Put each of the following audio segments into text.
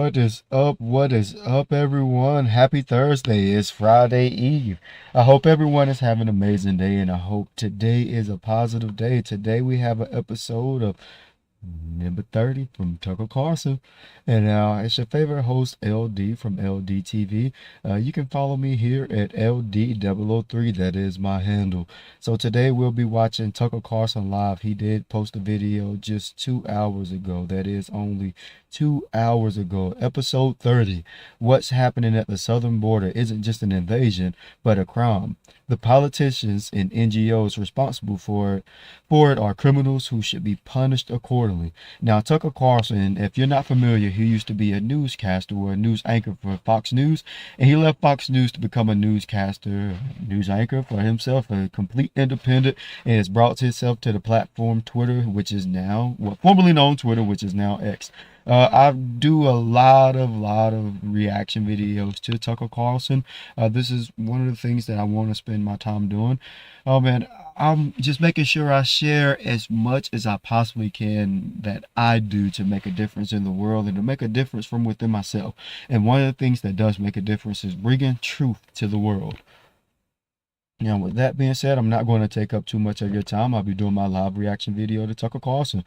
What is up? What is up, everyone? Happy Thursday. It's Friday Eve. I hope everyone is having an amazing day, and I hope today is a positive day. Today, we have an episode of Number 30 from Tucker Carlson. And it's your favorite host, LD from LD TV. You can follow me here at LD003. That is my handle. So today we'll be watching Tucker Carlson live. He did post a video just 2 hours ago. That is only 2 hours ago. Episode 30. What's happening at the southern border isn't just an invasion, but a crime. The politicians and NGOs responsible for it are criminals who should be punished accordingly. Now, Tucker Carlson, if you're not familiar, he used to be a newscaster or a news anchor for Fox News, and he left Fox News to become a newscaster, news anchor for himself, a complete independent, and has brought himself to the platform Twitter, which is now, well, formerly known Twitter, which is now X. I do a lot of reaction videos to Tucker Carlson. This is one of the things that I want to spend my time doing. Oh man, I'm just making sure I share as much as I possibly can that I do to make a difference in the world and to make a difference from within myself. And one of the things that does make a difference is bringing truth to the world. Now, with that being said, I'm not going to take up too much of your time. I'll be doing my live reaction video to Tucker Carlson.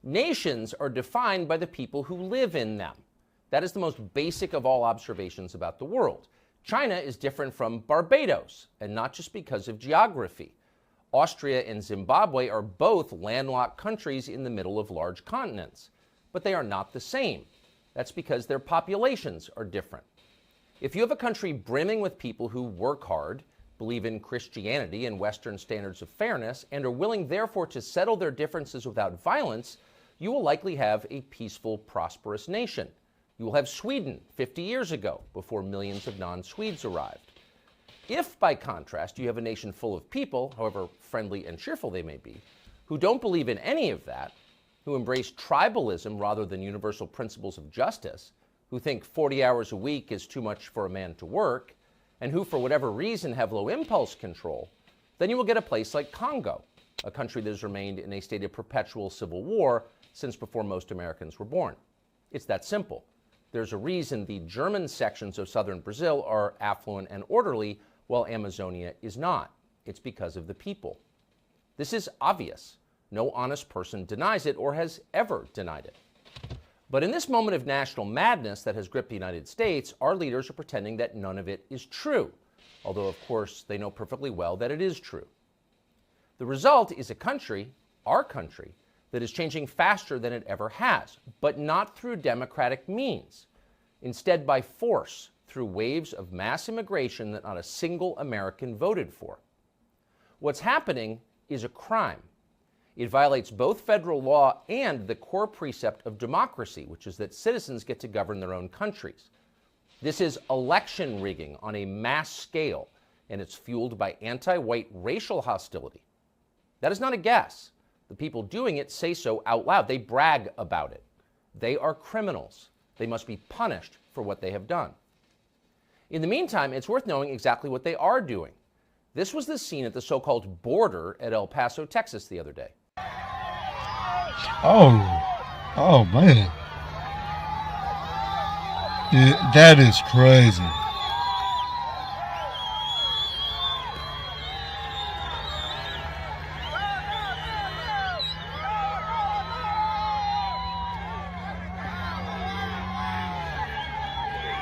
Nations are defined by the people who live in them. That is the most basic of all observations about the world. China is different from Barbados, and not just because of geography. Austria and Zimbabwe are both landlocked countries in the middle of large continents, but they are not the same. That's because their populations are different. If you have a country brimming with people who work hard, believe in Christianity and Western standards of fairness, and are willing therefore to settle their differences without violence, you will likely have a peaceful, prosperous nation. You will have Sweden 50 years ago, before millions of non-Swedes arrived. If, by contrast, you have a nation full of people, however friendly and cheerful they may be, who don't believe in any of that, who embrace tribalism rather than universal principles of justice, who think 40 hours a week is too much for a man to work, and who, for whatever reason, have low impulse control, then you will get a place like Congo, a country that has remained in a state of perpetual civil war since before most Americans were born. It's that simple. There's a reason the German sections of southern Brazil are affluent and orderly, while Amazonia is not. It's because of the people. This is obvious. No honest person denies it or has ever denied it. But in this moment of national madness that has gripped the United States, our leaders are pretending that none of it is true, although of course they know perfectly well that it is true. The result is a country, our country, that is changing faster than it ever has, but not through democratic means. Instead, by force, through waves of mass immigration that not a single American voted for. What's happening is a crime. It violates both federal law and the core precept of democracy, which is that citizens get to govern their own countries. This is election rigging on a mass scale, and it's fueled by anti-white racial hostility. That is not a guess. The people doing it say so out loud. They brag about it. They are criminals. They must be punished for what they have done. In the meantime, it's worth knowing exactly what they are doing. This was the scene at the so-called border at El Paso, Texas the other day. Oh man. That is crazy.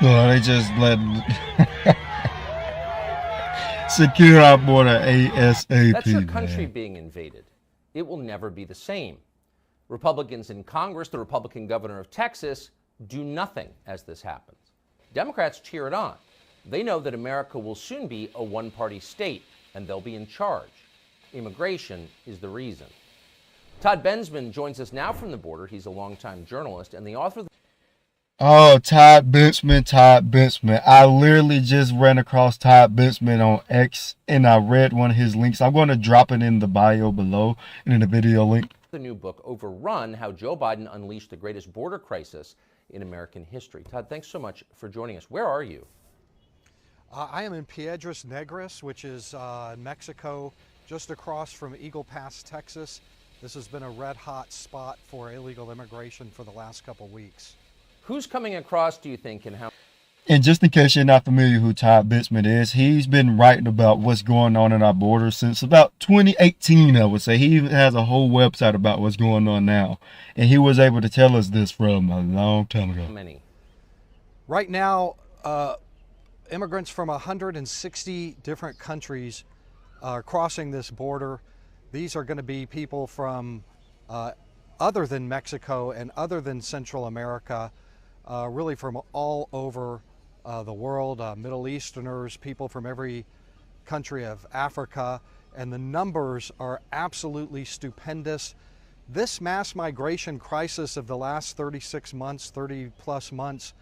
No, they just let secure our border ASAP. That's your country man. being invaded. It will never be the same. Republicans in Congress, the Republican governor of Texas, do nothing as this happens. Democrats cheer it on. They know that America will soon be a one-party state, and they'll be in charge. Immigration is the reason. Todd Bensman joins us now from the border. He's a longtime journalist and the author of the Oh, Todd Benchman. I literally just ran across Todd Benchman on X and I read one of his links. I'm going to drop it in the bio below and in the video link. the new book, Overrun, How Joe Biden Unleashed the Greatest Border Crisis in American History. Todd, thanks so much for joining us. Where are you? I am in Piedras Negras, which is in Mexico, just across from Eagle Pass, Texas. This has been a red hot spot for illegal immigration for the last couple weeks. Who's coming across, do you think, and how? And just in case you're not familiar who Todd Bitzman is, he's been writing about what's going on in our borders since about 2018, I would say. He even has a whole website about what's going on now. And he was able to tell us this from a long time ago. How many? Right now, immigrants from 160 different countries are crossing this border. These are going to be people from other than Mexico and other than Central America, really from all over the world, Middle Easterners, people from every country of Africa, and the numbers are absolutely stupendous. This mass migration crisis of the last 36 months, 30 plus months,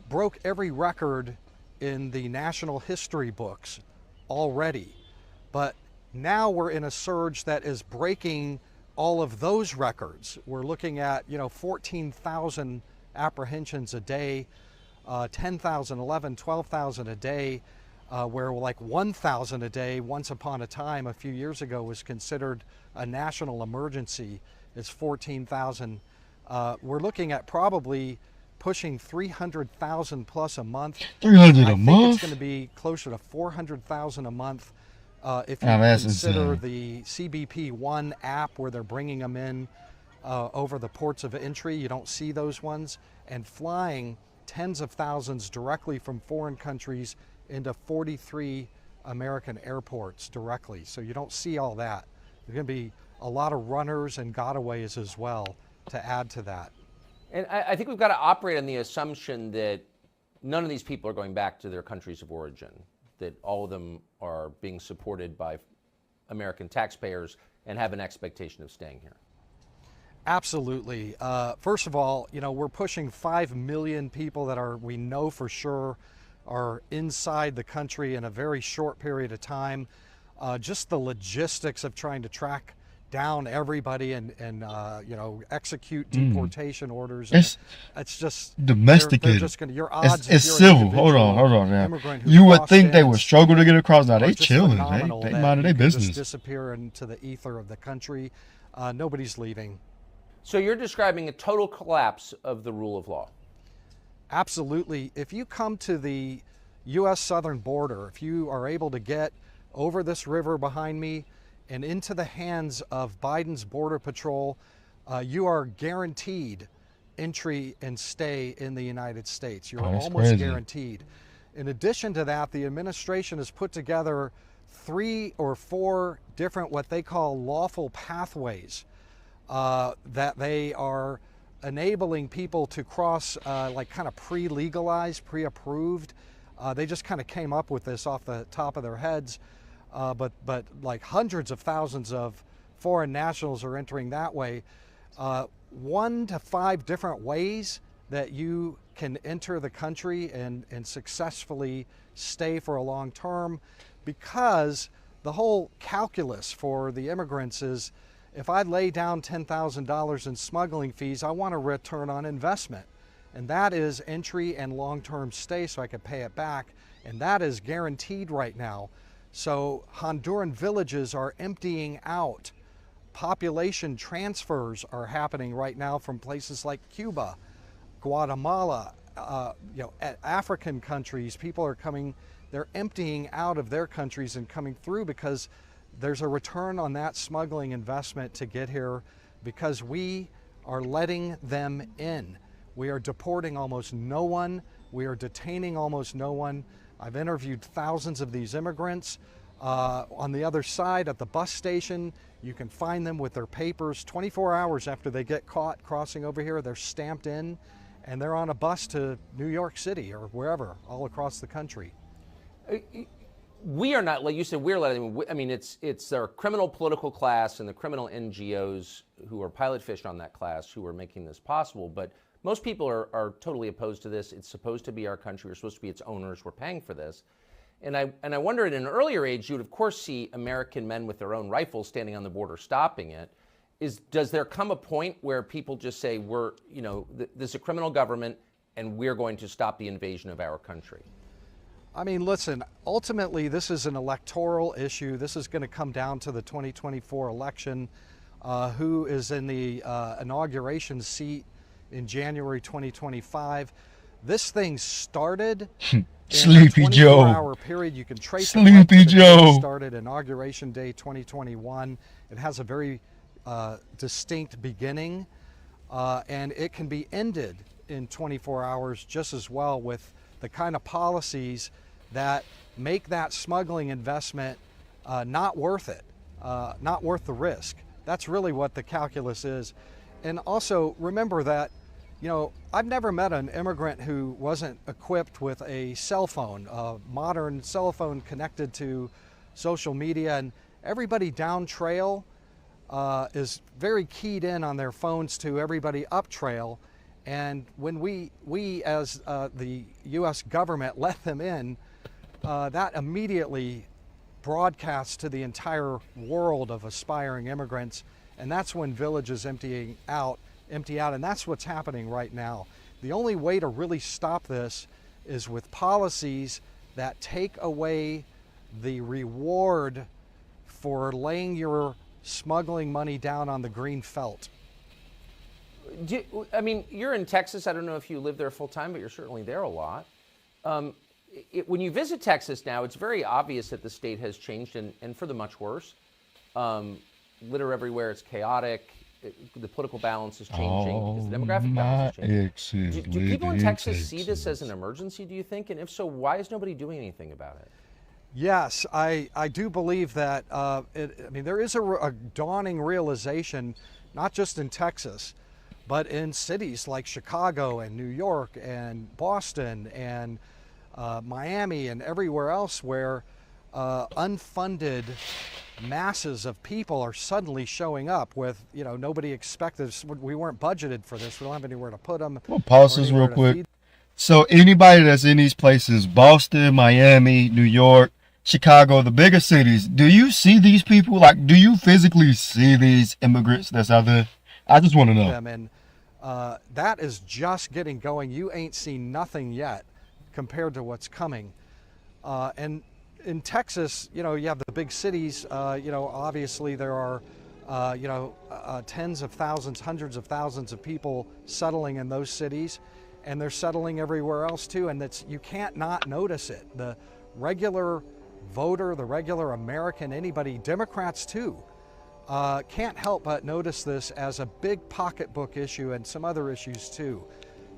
broke every record in the national history books already. But now we're in a surge that is breaking all of those records. We're looking at, 14,000 apprehensions a day, 10,000, 11, 12,000 a day, where like 1,000 a day once upon a time a few years ago was considered a national emergency. It's 14,000. We're looking at probably pushing 300,000 plus a month. 300 a I think month? it's going to be closer to 400,000 a month. If you that's consider insane. the CBP One app where they're bringing them in over the ports of entry, you don't see those ones, and flying tens of thousands directly from foreign countries into 43 American airports directly. So you don't see all that. There's going to be a lot of runners and gotaways as well to add to that. And I think we've got to operate on the assumption that none of these people are going back to their countries of origin, that all of them are being supported by American taxpayers and have an expectation of staying here. Absolutely. First of all, we're pushing 5 million people that we know for sure are inside the country in a very short period of time. Just the logistics of trying to track down everybody and execute deportation orders. It's just Domesticated. They're just gonna, your odds. It's if you're an civil. Hold on now. immigrant who You would crossed think they in would struggle to get across. Now are they just chilling. phenomenal They that minding their you can just business. disappear into the ether of the country. Nobody's leaving. So you're describing a total collapse of the rule of law. Absolutely. If you come to the U.S. southern border, if you are able to get over this river behind me and into the hands of Biden's Border Patrol, you are guaranteed entry and stay in the United States. You're that's almost crazy. guaranteed. In addition to that, the administration has put together 3 or 4 different what they call lawful pathways that they are enabling people to cross, like kind of pre-legalized, pre-approved. They just kind of came up with this off the top of their heads, but like hundreds of thousands of foreign nationals are entering that way. 1 to 5 different ways that you can enter the country and successfully stay for a long term, because the whole calculus for the immigrants is, if I lay down $10,000 in smuggling fees, I want a return on investment. And that is entry and long-term stay so I can pay it back. And that is guaranteed right now. So Honduran villages are emptying out. Population transfers are happening right now from places like Cuba, Guatemala, African countries. People are coming, they're emptying out of their countries and coming through because there's a return on that smuggling investment to get here, because we are letting them in. We are deporting almost no one. We are detaining almost no one. I've interviewed thousands of these immigrants. On the other side at the bus station, you can find them with their papers 24 hours after they get caught crossing over here. They're stamped in and they're on a bus to New York City or wherever, all across the country. We are not, like you said, we're letting them. I mean, it's their criminal political class and the criminal NGOs who are pilot fished on that class who are making this possible. But most people are totally opposed to this. It's supposed to be our country. We're supposed to be its owners. We're paying for this. And I wonder, at an earlier age, you would of course see American men with their own rifles standing on the border stopping it. Does there come a point where people just say, this is a criminal government and we're going to stop the invasion of our country? I mean, listen, ultimately this is an electoral issue. This is going to come down to the 2024 election. Who is in the inauguration seat in January 2025. This thing started in a Sleepy Joe. 24-hour period. You can trace it right Sleepy to the day it Joe. started, Inauguration Day 2021. It has a very distinct beginning, and it can be ended in 24 hours just as well, with the kind of policies that make that smuggling investment not worth it, not worth the risk. That's really what the calculus is. And also remember that, you know, I've never met an immigrant who wasn't equipped with a cell phone, a modern cell phone connected to social media, and everybody down trail is very keyed in on their phones to everybody up trail. And when we as the U.S. government let them in, that immediately broadcasts to the entire world of aspiring immigrants, and that's when villages empty out, and that's what's happening right now. The only way to really stop this is with policies that take away the reward for laying your smuggling money down on the green felt. I mean, you're in Texas. I don't know if you live there full time, but you're certainly there a lot. When you visit Texas now, it's very obvious that the state has changed, and for the much worse. Litter everywhere. It's chaotic. The political balance is changing because the demographic balance is changing. Do people in Texas see this as an emergency, do you think? And if so, why is nobody doing anything about it? Yes, I do believe that. I mean, there is a dawning realization, not just in Texas, but in cities like Chicago and New York and Boston and Miami and everywhere else, where unfunded masses of people are suddenly showing up with, you know, nobody expected. We weren't budgeted for this. We don't have anywhere to put them. Well, pause this real quick. So anybody that's in these places, Boston, Miami, New York, Chicago, the bigger cities, do you see these people? Like, do you physically see these immigrants that's out there? I just want to know. And that is just getting going. You ain't seen nothing yet compared to what's coming. And in Texas, you know, you have the big cities. You know, obviously there are, tens of thousands, hundreds of thousands of people settling in those cities, and they're settling everywhere else too. And that's, you can't not notice it. The regular voter, the regular American, anybody, Democrats too, can't help but notice this as a big pocketbook issue, and some other issues too.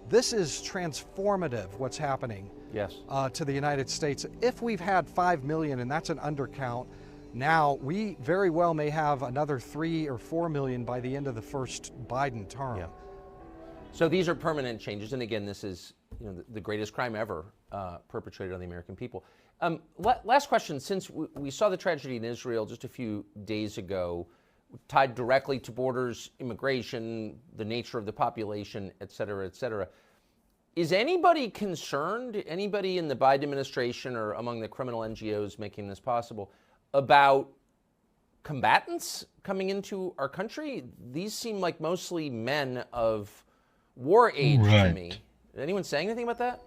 This is transformative, what's happening. Yes. To the United States. If we've had 5 million, and that's an undercount, now we very well may have another 3 or 4 million by the end of the first Biden term. Yeah. So these are permanent changes, and again, this is, you know, the greatest crime ever perpetrated on the American people. Last question: since we saw the tragedy in Israel just a few days ago, tied directly to borders, immigration, the nature of the population, et cetera, et cetera. Is anybody concerned, anybody in the Biden administration or among the criminal NGOs making this possible, about combatants coming into our country? These seem like mostly men of war age to me. Is anyone saying anything about that?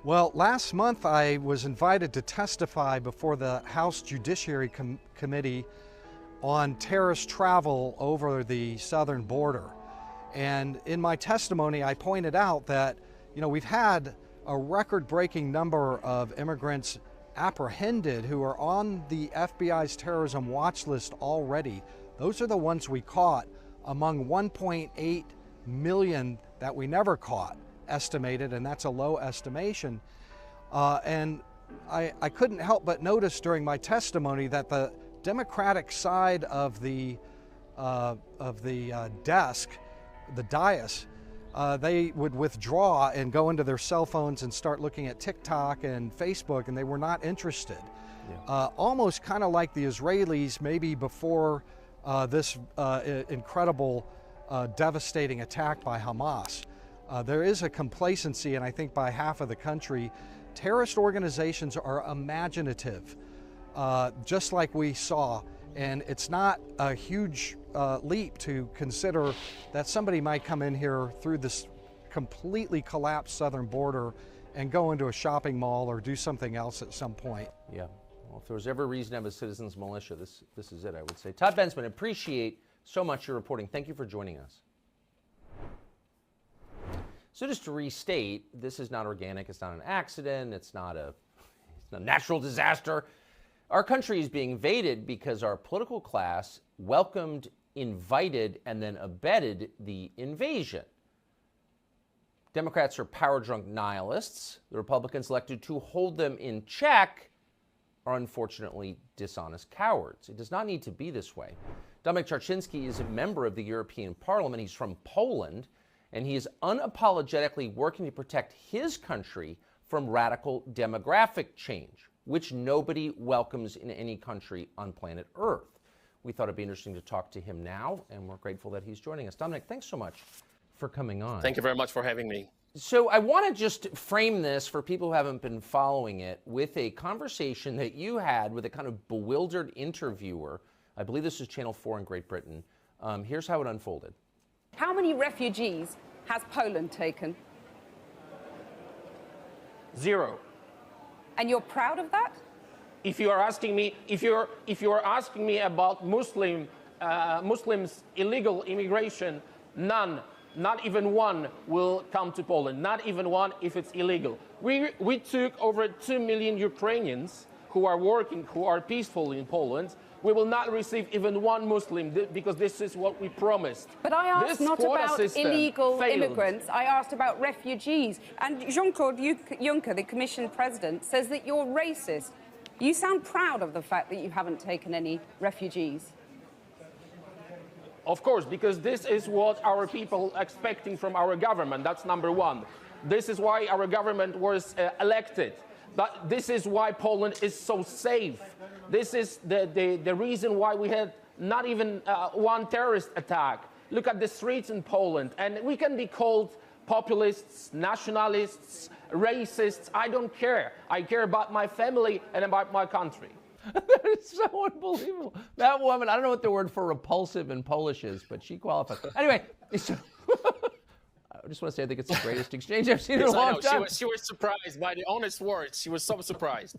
Well, last month I was invited to testify before the House Judiciary Committee on terrorist travel over the southern border. And in my testimony, I pointed out that, you know, we've had a record-breaking number of immigrants apprehended who are on the FBI's terrorism watch list already. Those are the ones we caught among 1.8 million that we never caught, estimated, and that's a low estimation. And I couldn't help but notice during my testimony that the Democratic side of the desk, the dais, they would withdraw and go into their cell phones and start looking at TikTok and Facebook, and they were not interested. Yeah. Almost kind of like the Israelis, maybe before this incredible, devastating attack by Hamas. There is a complacency, and I think by half of the country. Terrorist organizations are imaginative, just like we saw. And it's not a huge leap to consider that somebody might come in here through this completely collapsed southern border and go into a shopping mall or do something else at some point. Yeah. Well, if there was ever a reason to have a citizens militia, this is it, I would say. Todd Bensman, appreciate so much your reporting. Thank you for joining us. So just to restate, this is not organic, it's not an accident, it's not a natural disaster. Our country is being invaded because our political class welcomed, invited, and then abetted the invasion. Democrats are power-drunk nihilists. The Republicans elected to hold them in check are unfortunately dishonest cowards. It does not need to be this way. Dominik Czarczynski is a member of the European Parliament. He's from Poland, and he is unapologetically working to protect his country from radical demographic change, which nobody welcomes in any country on planet Earth. We thought it'd be interesting to talk to him now, and we're grateful that he's joining us. Dominik, thanks so much for coming on. Thank you very much for having me. So I want to just frame this for people who haven't been following it with a conversation that you had with a kind of bewildered interviewer. I believe this is Channel 4 in Great Britain. Here's how it unfolded. How many refugees has Poland taken? 0. And you're proud of that? If you are asking me, if you are asking me about Muslims illegal immigration, none. Not even one will come to Poland, not even one if it's illegal. We took over 2 million Ukrainians who are working, who are peaceful in Poland. We will not receive even one Muslim because this is what we promised. But I asked not about illegal immigrants, I asked about refugees. And Jean-Claude Juncker, the Commission President, says that you're racist. You sound proud of the fact that you haven't taken any refugees. Of course, because this is what our people are expecting from our government. That's number one. This is why our government was elected. But this is why Poland is so safe. This is the reason why we had not even one terrorist attack. Look at the streets in Poland, and we can be called populists, nationalists, racists. I don't care. I care about my family and about my country. That is so unbelievable. That woman, I don't know what the word for repulsive in Polish is, but she qualifies. Anyway, so, I just want to say I think it's the greatest exchange I've seen in a long time. She was surprised by the honest words. She was so surprised.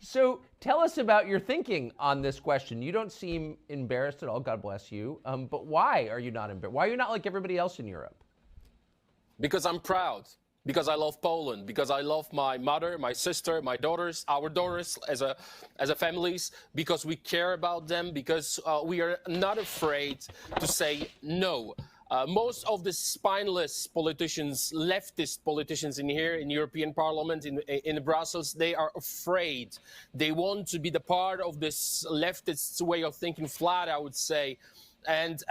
So tell us about your thinking on this question. You don't seem embarrassed at all, God bless you. But why are you not embarrassed? Why are you not like everybody else in Europe? Because I'm proud. Because I love Poland, because I love my mother, my sister, my daughters, our daughters as a families, because we care about them, because we are not afraid to say no. Most of the spineless politicians, leftist politicians in here, in European Parliament, in Brussels, they are afraid. They want to be the part of this leftist way of thinking, flat, I would say. And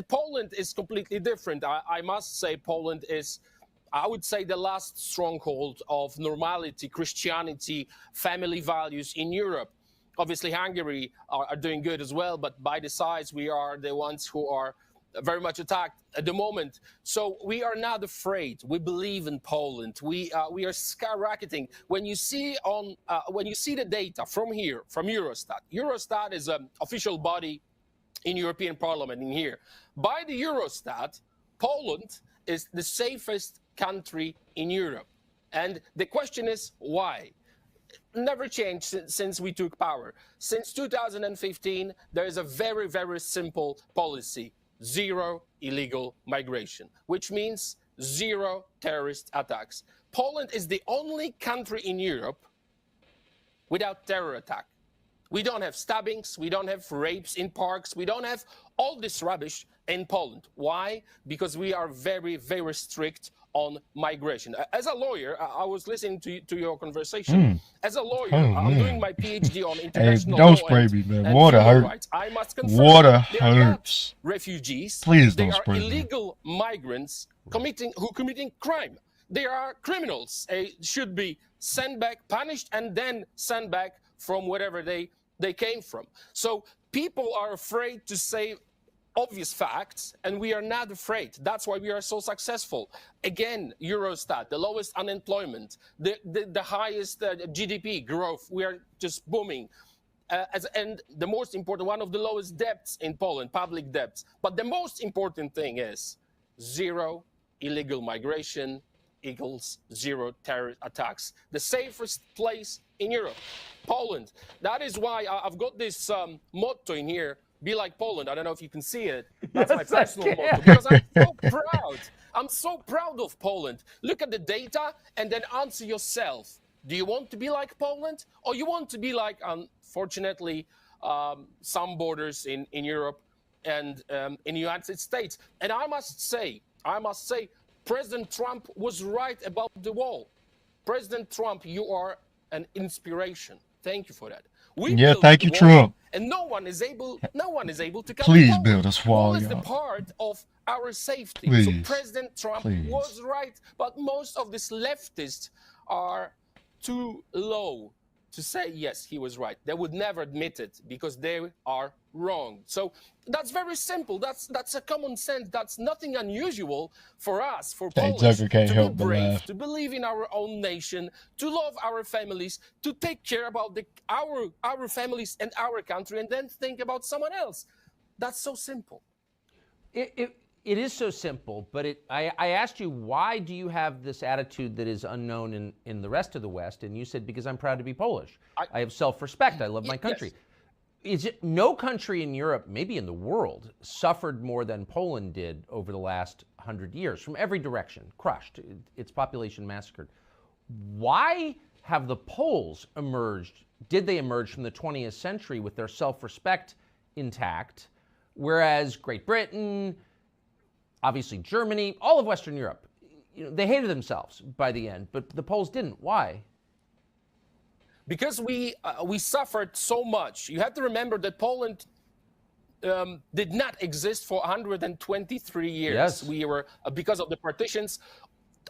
Poland is completely different. I must say Poland is, I would say, the last stronghold of normality, Christianity, family values in Europe. Obviously, Hungary are doing good as well, but by the size, we are the ones who are very much attacked at the moment. So we are not afraid. We believe in Poland. We are skyrocketing. When you see the data from here, from Eurostat. Eurostat is an official body in European Parliament in here. By the Eurostat, Poland is the safest country in Europe. And the question is why? Never changed since we took power. Since 2015, there is a very, very simple policy: zero illegal migration, which means zero terrorist attacks. Poland is the only country in Europe without terror attack. We don't have stabbings, we don't have rapes in parks, we don't have all this rubbish in Poland. Why? Because we are very, very strict on migration. As a lawyer, I was listening to your conversation. As a lawyer, I'm doing my PhD on international law. Don't spray me, man. Water hurts. I must confirm Water they are not hurts. refugees. Please they don't are spray me. illegal migrants committing crime. They are criminals. They should be sent back, punished, and then sent back from wherever they came from. So people are afraid to say obvious facts, and we are not afraid. That's why we are so successful. Again, Eurostat, the lowest unemployment, the highest GDP growth. We are just booming. And the most important, one of the lowest debts in Poland, public debts. But the most important thing is zero illegal migration equals zero terror attacks. The safest place in Europe, Poland. That is why I've got this motto in here: be like Poland. I don't know if you can see it. That's my personal motto, because I'm so proud. I'm so proud of Poland. Look at the data and then answer yourself. Do you want to be like Poland, or you want to be like, unfortunately, some borders in Europe and in the United States? And I must say, President Trump was right about the wall. President Trump, you are an inspiration. Thank you for that. Thank you, Trump. And no one is able to come. Please build a wall, is the y'all. part of our safety. Please. So President Trump was right, but most of these leftists are too low to say, yes, he was right. They would never admit it because they are wrong. So that's very simple. That's a common sense. That's nothing unusual for us, for Polish, to be brave, to believe in our own nation, to love our families, to take care about our families and our country, and then think about someone else. That's so simple. It is so simple, but I asked you, why do you have this attitude that is unknown in the rest of the West? And you said, because I'm proud to be Polish. I have self-respect. I love my country. Yes. Is it no country in Europe, maybe in the world, suffered more than Poland did over the last 100 years from every direction, crushed, its population massacred? Why have the Poles emerged? Did they emerge from the 20th century with their self-respect intact, whereas Great Britain, obviously Germany, all of Western Europe, they hated themselves by the end, but the Poles didn't. Why? Because we suffered so much. You have to remember that Poland did not exist for 123 years. Yes. We were, because of the partitions,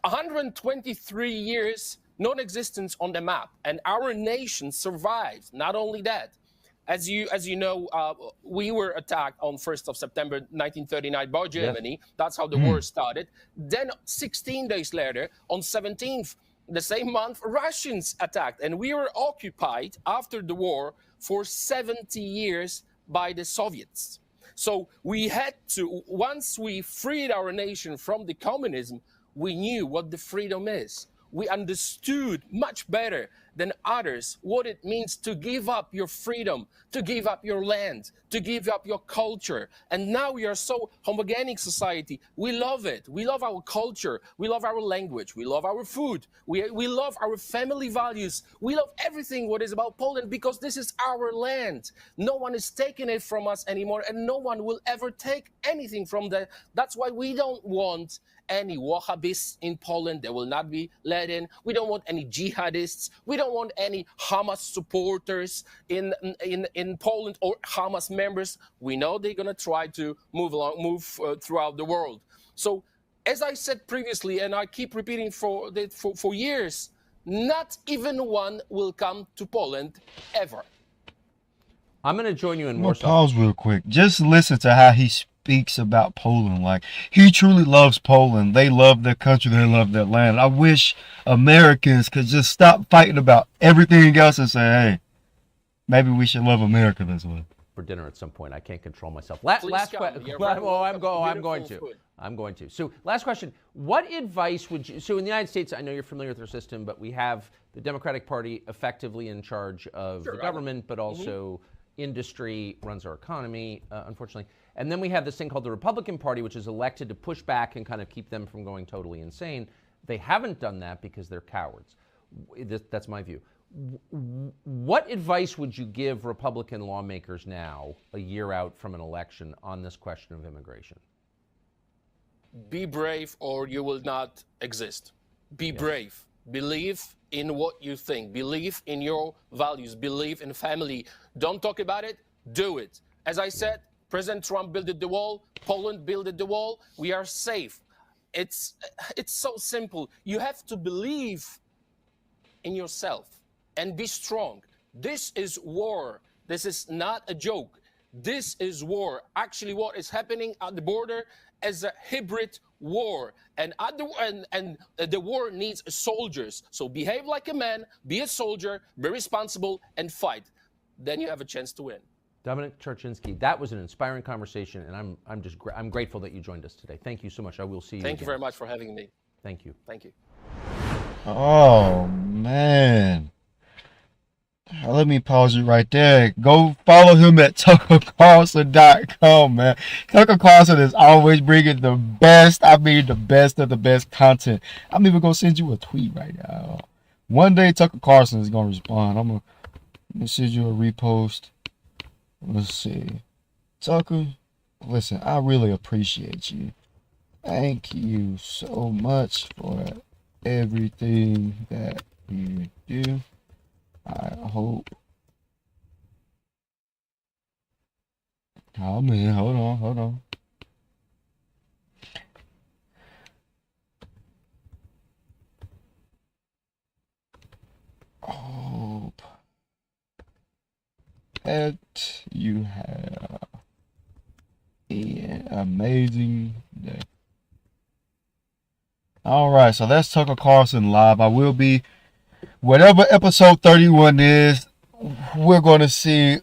123 years non-existence on the map, and our nation survived. Not only that, as you know, we were attacked on 1st of September 1939 by Germany. Yes. That's how the war started. Then 16 days later, on 17th, the same month, Russians attacked, and we were occupied after the war for 70 years by the Soviets. So we had to, once we freed our nation from the communism, we knew what the freedom is. We understood much better than others what it means to give up your freedom, to give up your land, to give up your culture. And now we are so homogenic society. We love it. We love our culture. We love our language. We love our food. We love our family values. We love everything what is about Poland, because this is our land. No one is taking it from us anymore, and no one will ever take anything from that. That's why we don't want any Wahhabists in Poland. They will not be let in. We don't want any jihadists. We don't want any Hamas supporters in Poland, or Hamas members. We know they're going to try to move throughout the world. So, as I said previously, and I keep repeating for years, not even one will come to Poland ever. I'm going to join you in Warsaw. Pause real quick. Just listen to how he speaks about Poland. Like, he truly loves Poland. They love their country. They love their land. I wish Americans could just stop fighting about everything else and say, hey, maybe we should love America this way. For dinner at some point. I can't control myself. Last question. Well, I'm going to. So, last question. What advice would you? So, in the United States, I know you're familiar with our system, but we have the Democratic Party effectively in charge of the government, but also industry runs our economy, unfortunately. And then we have this thing called the Republican Party, which is elected to push back and kind of keep them from going totally insane. They haven't done that because they're cowards. That's my view. What advice would you give Republican lawmakers now, a year out from an election, on this question of immigration? Be brave, or you will not exist. Be brave. Believe in what you think. Believe in your values. Believe in family. Don't talk about it. Do it. As I said, President Trump built the wall. Poland built the wall. We are safe. It's so simple. You have to believe in yourself and be strong. This is war. This is not a joke. This is war. Actually, what is happening at the border is a hybrid war, and the war needs soldiers. So behave like a man, be a soldier, be responsible, and fight. Then you have a chance to win. Dominic Czarczynski, that was an inspiring conversation, and I'm grateful that you joined us today. Thank you so much. I will see you. Thank you very much for having me. Thank you. Thank you. Oh man. Let me pause it right there. Go follow him at TuckerCarlson.com, man. Tucker Carlson is always bringing the best, I mean the best of the best content. I'm even going to send you a tweet right now. One day Tucker Carlson is going to respond. I'm going to send you a repost. Let's see. Tucker, listen, I really appreciate you. Thank you so much for everything that you do. I hope. Oh man, hold on. Hope that you have an amazing day. All right, so that's Tucker Carlson live. I will be, whatever episode 31 is, we're going to see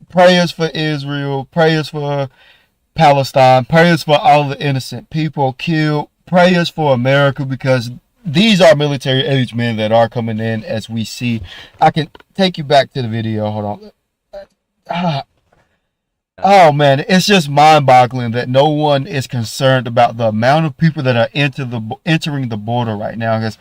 prayers for Israel, prayers for Palestine, prayers for all the innocent people killed, prayers for America, because these are military age men that are coming in, as we see. I can take you back to the video. Hold on. Oh man, it's just mind-boggling that no one is concerned about the amount of people that are entering the border right now. Because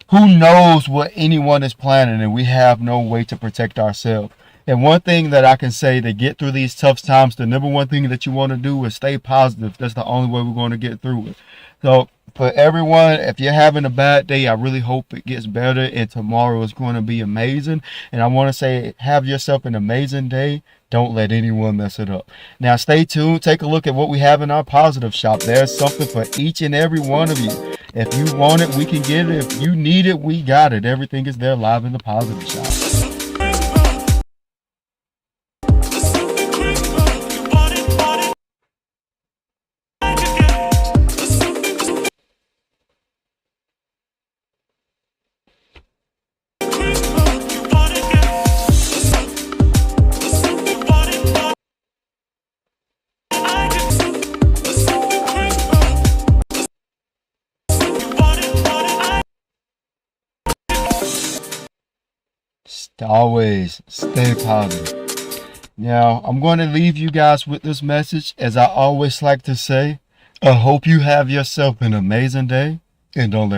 who knows what anyone is planning, and we have no way to protect ourselves. And one thing that I can say to get through these tough times, the number one thing that you want to do is stay positive. That's the only way we're going to get through it. So for everyone, if you're having a bad day, I really hope it gets better, and tomorrow is going to be amazing. And I want to say, have yourself an amazing day. Don't let anyone mess it up. Now stay tuned. Take a look at what we have in our positive shop. There's something for each and every one of you. If you want it, we can get it. If you need it, we got it. Everything is there live in the positive shop. Always stay positive. Now, I'm going to leave you guys with this message. As I always like to say, I hope you have yourself an amazing day, and don't let